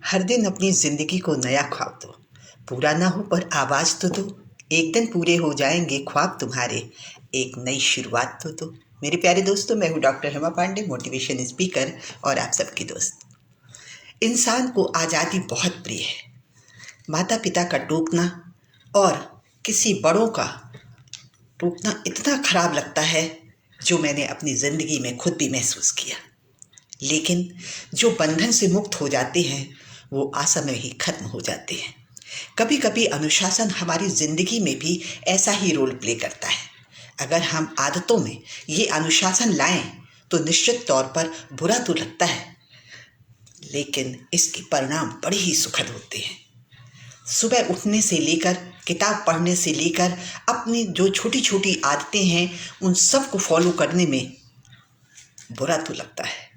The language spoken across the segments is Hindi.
हर दिन अपनी जिंदगी को नया ख्वाब दो। पूरा ना हो पर आवाज तो दो। एक दिन पूरे हो जाएंगे ख्वाब तुम्हारे। एक नई शुरुआत तो दो। मेरे प्यारे दोस्तों, मैं हूँ doctor Hema Pande, motivation speaker और आप सबकी दोस्त। इंसान को आज़ादी बहुत प्रिय है। माता पिता का टोकना और किसी बड़ों का टोकना इतना खराब लगता है, जो मैंने अपनी ज़िंदगी में खुद भी महसूस किया। लेकिन जो बंधन से मुक्त हो जाते हैं वो असमय ही खत्म हो जाते हैं। कभी कभी अनुशासन हमारी जिंदगी में भी ऐसा ही रोल प्ले करता है। अगर हम आदतों में ये अनुशासन लाएं तो निश्चित तौर पर बुरा तो लगता है, लेकिन इसके परिणाम बड़े ही सुखद होते हैं। सुबह उठने से लेकर किताब पढ़ने से लेकर अपनी जो छोटी छोटी आदतें हैं उन सब को फॉलो करने में बुरा तो लगता है।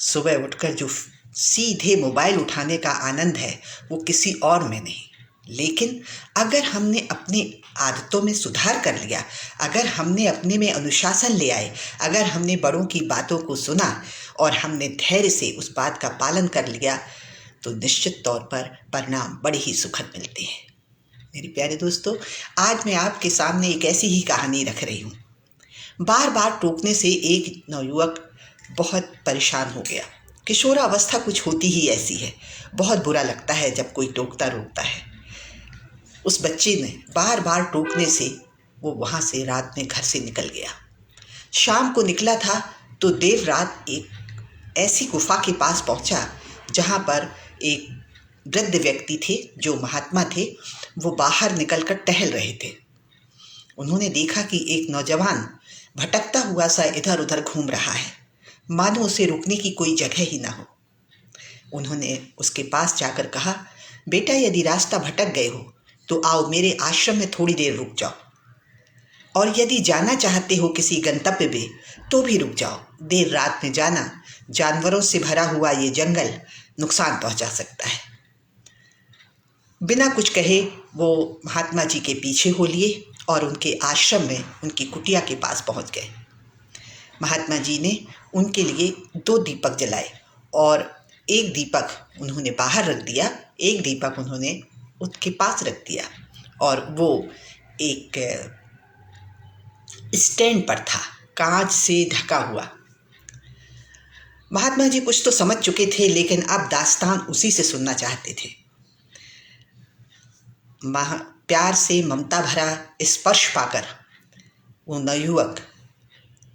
सुबह उठकर जो सीधे मोबाइल उठाने का आनंद है वो किसी और में नहीं। लेकिन अगर हमने अपनी आदतों में सुधार कर लिया, अगर हमने अपने में अनुशासन ले आए, अगर हमने बड़ों की बातों को सुना और हमने धैर्य से उस बात का पालन कर लिया, तो निश्चित तौर पर परिणाम बड़े ही सुखद मिलते हैं। मेरे प्यारे दोस्तों, आज मैं आपके सामने एक ऐसी ही कहानी रख रही हूँ। बार बार टोकने से एक नवयुवक बहुत परेशान हो गया। किशोरावस्था कुछ होती ही ऐसी है, बहुत बुरा लगता है जब कोई टोकता रोकता है। उस बच्चे ने बार बार टोकने से वो वहाँ से रात में घर से निकल गया। शाम को निकला था तो देर रात एक ऐसी गुफा के पास पहुँचा जहाँ पर एक वृद्ध व्यक्ति थे जो महात्मा थे। वो बाहर निकलकर टहल रहे थे। उन्होंने देखा कि एक नौजवान भटकता हुआ सा इधर उधर घूम रहा है, मानो उसे रुकने की कोई जगह ही ना हो। उन्होंने उसके पास जाकर कहा, बेटा, यदि रास्ता भटक गए हो तो आओ मेरे आश्रम में थोड़ी देर रुक जाओ, और यदि जाना चाहते हो किसी गंतव्य में तो भी रुक जाओ। देर रात में जाना, जानवरों से भरा हुआ ये जंगल नुकसान पहुंचा सकता है। बिना कुछ कहे वो महात्मा जी के पीछे हो लिए और उनके आश्रम में उनकी कुटिया के पास पहुंच गए। महात्मा जी ने उनके लिए 2 दीपक जलाए और एक दीपक उन्होंने बाहर रख दिया, एक दीपक उन्होंने उसके पास रख दिया, और वो एक स्टैंड पर था, कांच से ढका हुआ। महात्मा जी कुछ तो समझ चुके थे, लेकिन अब दास्तान उसी से सुनना चाहते थे। प्यार से ममता भरा स्पर्श पाकर वो नवयुवक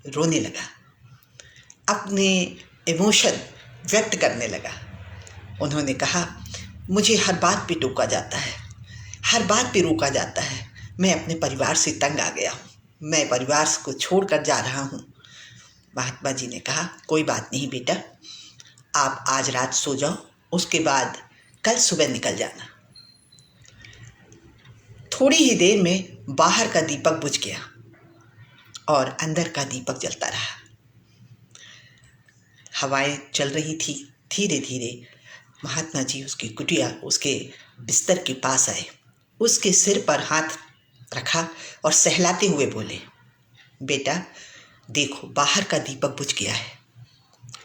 रोने लगा, अपने इमोशन व्यक्त करने लगा। उन्होंने कहा, मुझे हर बात पे टोका जाता है, हर बात पे रोका जाता है। मैं अपने परिवार से तंग आ गया हूँ, मैं परिवार को छोड़कर जा रहा हूँ। महात्मा जी ने कहा, कोई बात नहीं बेटा, आप आज रात सो जाओ, उसके बाद कल सुबह निकल जाना। थोड़ी ही देर में बाहर का दीपक बुझ गया और अंदर का दीपक जलता रहा। हवाएं चल रही थी। धीरे धीरे महात्मा जी उसकी कुटिया, उसके बिस्तर के पास आए, उसके सिर पर हाथ रखा और सहलाते हुए बोले, बेटा देखो, बाहर का दीपक बुझ गया है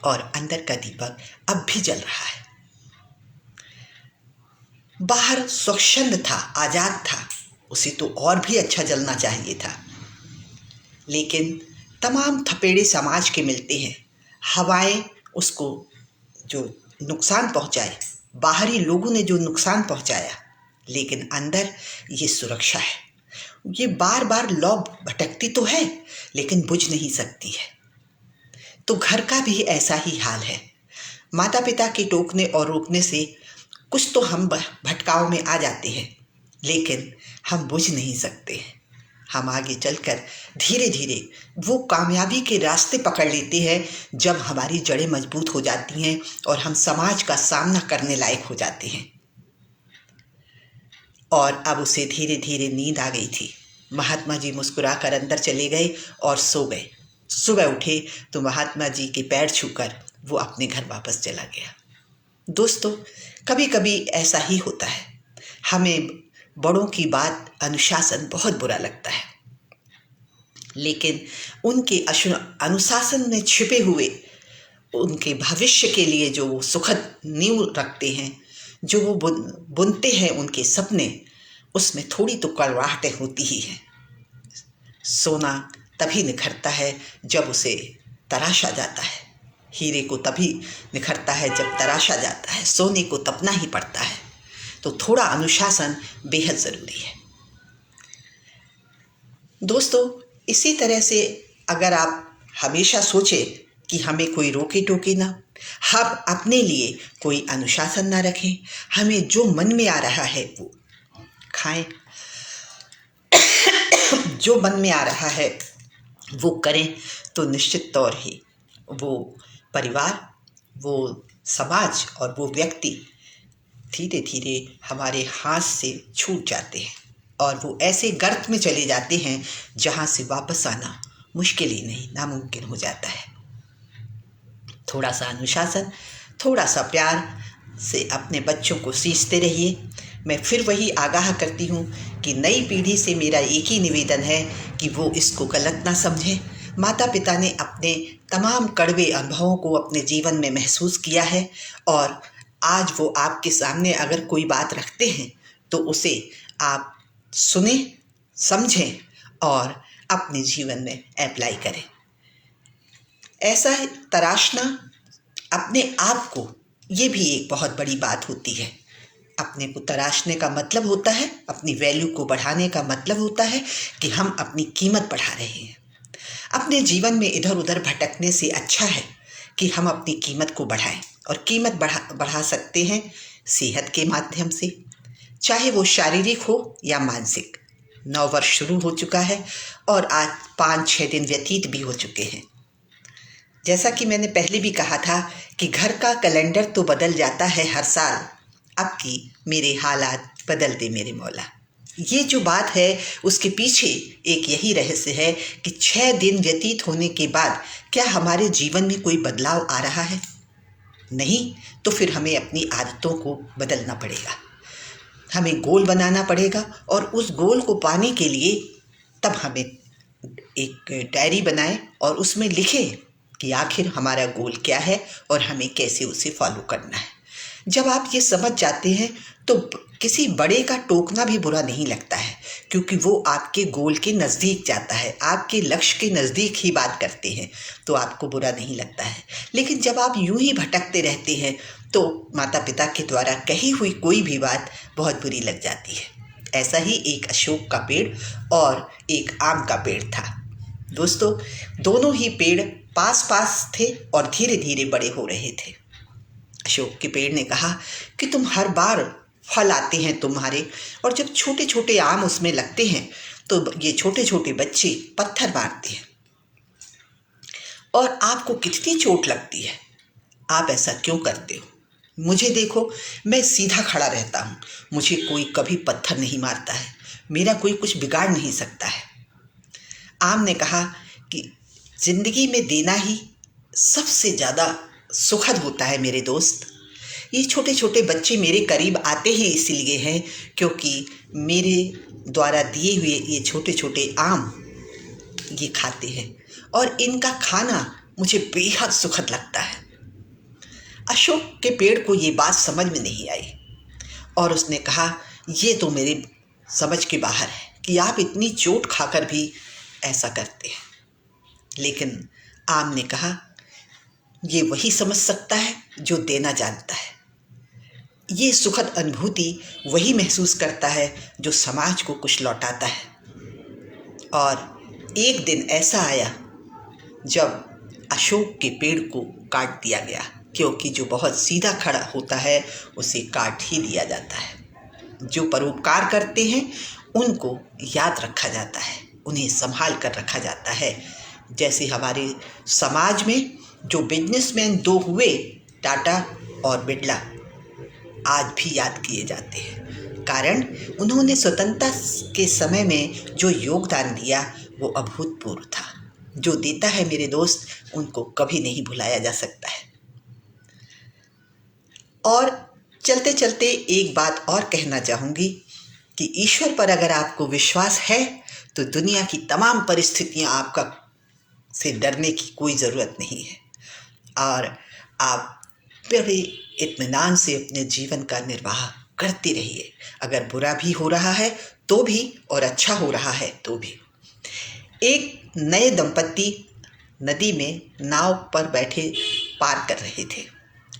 और अंदर का दीपक अब भी जल रहा है। बाहर स्वच्छंद था, आजाद था, उसे तो और भी अच्छा जलना चाहिए था। लेकिन तमाम थपेड़े समाज के मिलते हैं। हवाएं उसको जो नुकसान पहुंचाए, बाहरी लोगों ने जो नुकसान पहुंचाया, लेकिन अंदर ये सुरक्षा है। ये बार बार लौ भटकती तो है लेकिन बुझ नहीं सकती है। तो घर का भी ऐसा ही हाल है। माता पिता के टोकने और रोकने से कुछ तो हम भटकाव में आ जाते हैं, लेकिन हम बुझ नहीं सकते। हम आगे चलकर धीरे धीरे वो कामयाबी के रास्ते पकड़ लेते हैं जब हमारी जड़ें मजबूत हो जाती हैं और हम समाज का सामना करने लायक हो जाते हैं। और अब उसे धीरे धीरे नींद आ गई थी। महात्मा जी मुस्कुराकर अंदर चले गए और सो गए। सुबह उठे तो महात्मा जी के पैर छूकर वो अपने घर वापस चला गया। दोस्तों, कभी कभी ऐसा ही होता है। हमें बड़ों की बात, अनुशासन बहुत बुरा लगता है, लेकिन उनके अनुशासन में छिपे हुए उनके भविष्य के लिए जो वो सुखद नींव रखते हैं, जो वो बुनते हैं उनके सपने, उसमें थोड़ी तो कड़वाहटें होती ही हैं। सोना तभी निखरता है जब उसे तराशा जाता है, हीरे को तभी निखरता है जब तराशा जाता है, सोने को तपना ही पड़ता है। तो थोड़ा अनुशासन बेहद ज़रूरी है दोस्तों। इसी तरह से अगर आप हमेशा सोचें कि हमें कोई रोके टोके ना, हम अपने लिए कोई अनुशासन ना रखें, हमें जो मन में आ रहा है वो खाएं, जो मन में आ रहा है वो करें, तो निश्चित तौर ही वो परिवार, वो समाज और वो व्यक्ति धीरे धीरे हमारे हाथ से छूट जाते हैं और वो ऐसे गर्त में चले जाते हैं जहाँ से वापस आना मुश्किल ही नहीं, नामुमकिन हो जाता है। थोड़ा सा अनुशासन, थोड़ा सा प्यार से अपने बच्चों को सींचते रहिए। मैं फिर वही आगाह करती हूँ कि नई पीढ़ी से मेरा एक ही निवेदन है कि वो इसको गलत ना समझें। माता पिता ने अपने तमाम कड़वे अनुभवों को अपने जीवन में महसूस किया है और आज वो आपके सामने अगर कोई बात रखते हैं तो उसे आप सुने, समझें और अपने जीवन में अप्लाई करें। ऐसा तराशना अपने आप को, ये भी एक बहुत बड़ी बात होती है। अपने को तराशने का मतलब होता है, अपनी वैल्यू को बढ़ाने का मतलब होता है कि हम अपनी कीमत बढ़ा रहे हैं। अपने जीवन में इधर उधर भटकने से अच्छा है कि हम अपनी कीमत को बढ़ाएं और कीमत बढ़ा सकते हैं सेहत के माध्यम से, चाहे वो शारीरिक हो या मानसिक। 9 वर्ष शुरू हो चुका है और आज 5-6 दिन व्यतीत भी हो चुके हैं। जैसा कि मैंने पहले भी कहा था कि घर का कैलेंडर तो बदल जाता है हर साल, अब की मेरे हालात बदल दे मेरे मौला। ये जो बात है उसके पीछे एक यही रहस्य है कि 6 दिन व्यतीत होने के बाद क्या हमारे जीवन में कोई बदलाव आ रहा है? नहीं, तो फिर हमें अपनी आदतों को बदलना पड़ेगा, हमें गोल बनाना पड़ेगा और उस गोल को पाने के लिए तब हमें एक डायरी बनाएं और उसमें लिखें कि आखिर हमारा गोल क्या है और हमें कैसे उसे फॉलो करना है। जब आप ये समझ जाते हैं तो किसी बड़े का टोकना भी बुरा नहीं लगता है, क्योंकि वो आपके गोल के नज़दीक जाता है, आपके लक्ष्य के नज़दीक ही बात करते हैं, तो आपको बुरा नहीं लगता है। लेकिन जब आप यूं ही भटकते रहते हैं तो माता पिता के द्वारा कही हुई कोई भी बात बहुत बुरी लग जाती है। ऐसा ही एक अशोक का पेड़ और एक आम का पेड़ था दोस्तों। दोनों ही पेड़ पास पास थे और धीरे धीरे बड़े हो रहे थे। अशोक के पेड़ ने कहा कि तुम हर बार फल आते हैं तुम्हारे, और जब छोटे छोटे आम उसमें लगते हैं तो ये छोटे छोटे बच्चे पत्थर मारते हैं और आपको कितनी चोट लगती है। आप ऐसा क्यों करते हो? मुझे देखो, मैं सीधा खड़ा रहता हूँ, मुझे कोई कभी पत्थर नहीं मारता है, मेरा कोई कुछ बिगाड़ नहीं सकता है। आम ने कहा कि जिंदगी में देना ही सबसे ज़्यादा सुखद होता है मेरे दोस्त। ये छोटे छोटे बच्चे मेरे करीब आते ही इसलिए हैं क्योंकि मेरे द्वारा दिए हुए ये छोटे छोटे आम ये खाते हैं और इनका खाना मुझे बेहद सुखद लगता है। अशोक के पेड़ को ये बात समझ में नहीं आई और उसने कहा ये तो मेरे समझ के बाहर है कि आप इतनी चोट खाकर भी ऐसा करते हैं। लेकिन आम ने कहा ये वही समझ सकता है जो देना जानता है, ये सुखद अनुभूति वही महसूस करता है जो समाज को कुछ लौटाता है। और एक दिन ऐसा आया जब अशोक के पेड़ को काट दिया गया, क्योंकि जो बहुत सीधा खड़ा होता है उसे काट ही दिया जाता है। जो परोपकार करते हैं उनको याद रखा जाता है, उन्हें संभाल कर रखा जाता है। जैसे हमारे समाज में जो बिजनेसमैन 2 हुए, टाटा और बिरला, आज भी याद किए जाते हैं, कारण उन्होंने स्वतंत्रता के समय में जो योगदान दिया वो अभूतपूर्व था। जो देता है मेरे दोस्त, उनको कभी नहीं भुलाया जा सकता है। और चलते चलते एक बात और कहना चाहूँगी कि ईश्वर पर अगर आपको विश्वास है तो दुनिया की तमाम परिस्थितियाँ आपका से डरने की कोई ज़रूरत नहीं है। और आप बड़े इत्मीनान से अपने जीवन का निर्वाह करते रहिए। अगर बुरा भी हो रहा है तो भी, और अच्छा हो रहा है तो भी। एक नए दंपत्ति नदी में नाव पर बैठे पार कर रहे थे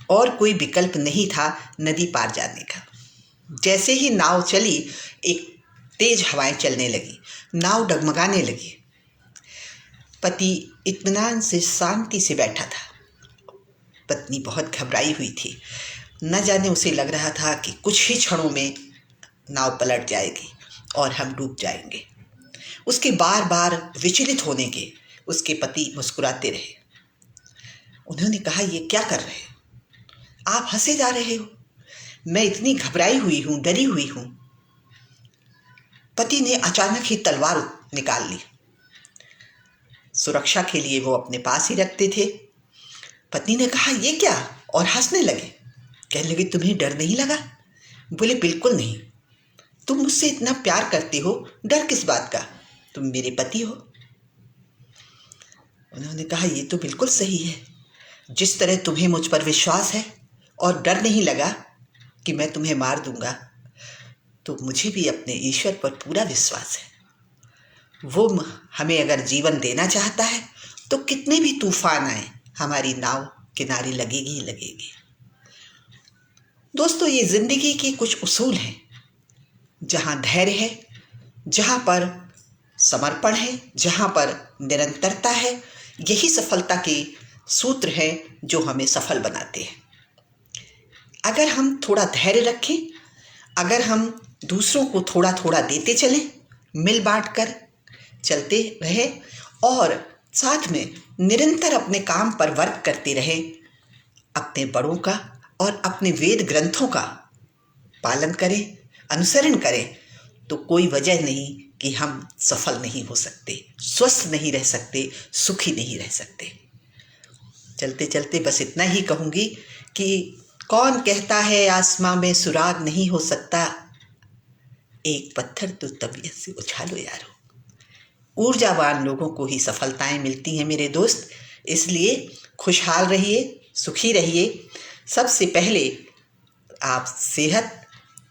और कोई विकल्प नहीं था नदी पार जाने का। जैसे ही नाव चली, एक तेज हवाएं चलने लगी, नाव डगमगाने लगी। पति इत्मीनान से शांति से बैठा था, पत्नी बहुत घबराई हुई थी। न जाने उसे लग रहा था कि कुछ ही क्षणों में नाव पलट जाएगी और हम डूब जाएंगे। उसके बार बार विचलित होने के उसके पति मुस्कुराते रहे। उन्होंने कहा, ये क्या कर रहे हैं आप? हंसे जा रहे हो, मैं इतनी घबराई हुई हूं, डरी हुई हूं। पति ने अचानक ही तलवार निकाल ली। सुरक्षा के लिए वो अपने पास ही रखते थे। पत्नी ने कहा, ये क्या? और हंसने लगे। कहने लगे, तुम्हें डर नहीं लगा? बोले, बिल्कुल नहीं। तुम मुझसे इतना प्यार करते हो, डर किस बात का? तुम मेरे पति हो। उन्होंने कहा, ये तो बिल्कुल सही है। जिस तरह तुम्हें मुझ पर विश्वास है और डर नहीं लगा कि मैं तुम्हें मार दूंगा, तो मुझे भी अपने ईश्वर पर पूरा विश्वास है। वो हमें अगर जीवन देना चाहता है तो कितने भी तूफान आए, हमारी नाव किनारे लगेगी ही लगेगी। दोस्तों, ये जिंदगी के कुछ उसूल हैं। जहाँ धैर्य है, जहाँ पर समर्पण है, जहाँ पर निरंतरता है, यही सफलता के सूत्र हैं जो हमें सफल बनाते हैं। अगर हम थोड़ा धैर्य रखें, अगर हम दूसरों को थोड़ा थोड़ा देते चलें, मिल बांट कर चलते रहें और साथ में निरंतर अपने काम पर वर्क करते रहें, अपने बड़ों का और अपने वेद ग्रंथों का पालन करें, अनुसरण करें, तो कोई वजह नहीं कि हम सफल नहीं हो सकते, स्वस्थ नहीं रह सकते, सुखी नहीं रह सकते। चलते चलते बस इतना ही कहूँगी कि कौन कहता है आसमां में सुराग नहीं हो सकता, एक पत्थर तो तबीयत से उछालो यारो। ऊर्जावान लोगों को ही सफलताएं मिलती हैं मेरे दोस्त। इसलिए खुशहाल रहिए, सुखी रहिए। सबसे पहले आप सेहत,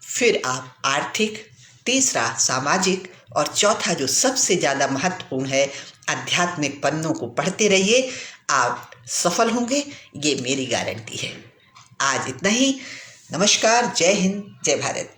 फिर आप आर्थिक, तीसरा सामाजिक, और चौथा जो सबसे ज़्यादा महत्वपूर्ण है, आध्यात्मिक पन्नों को पढ़ते रहिए। आप सफल होंगे, ये मेरी गारंटी है। आज इतना ही। नमस्कार, जय हिंद, जय भारत।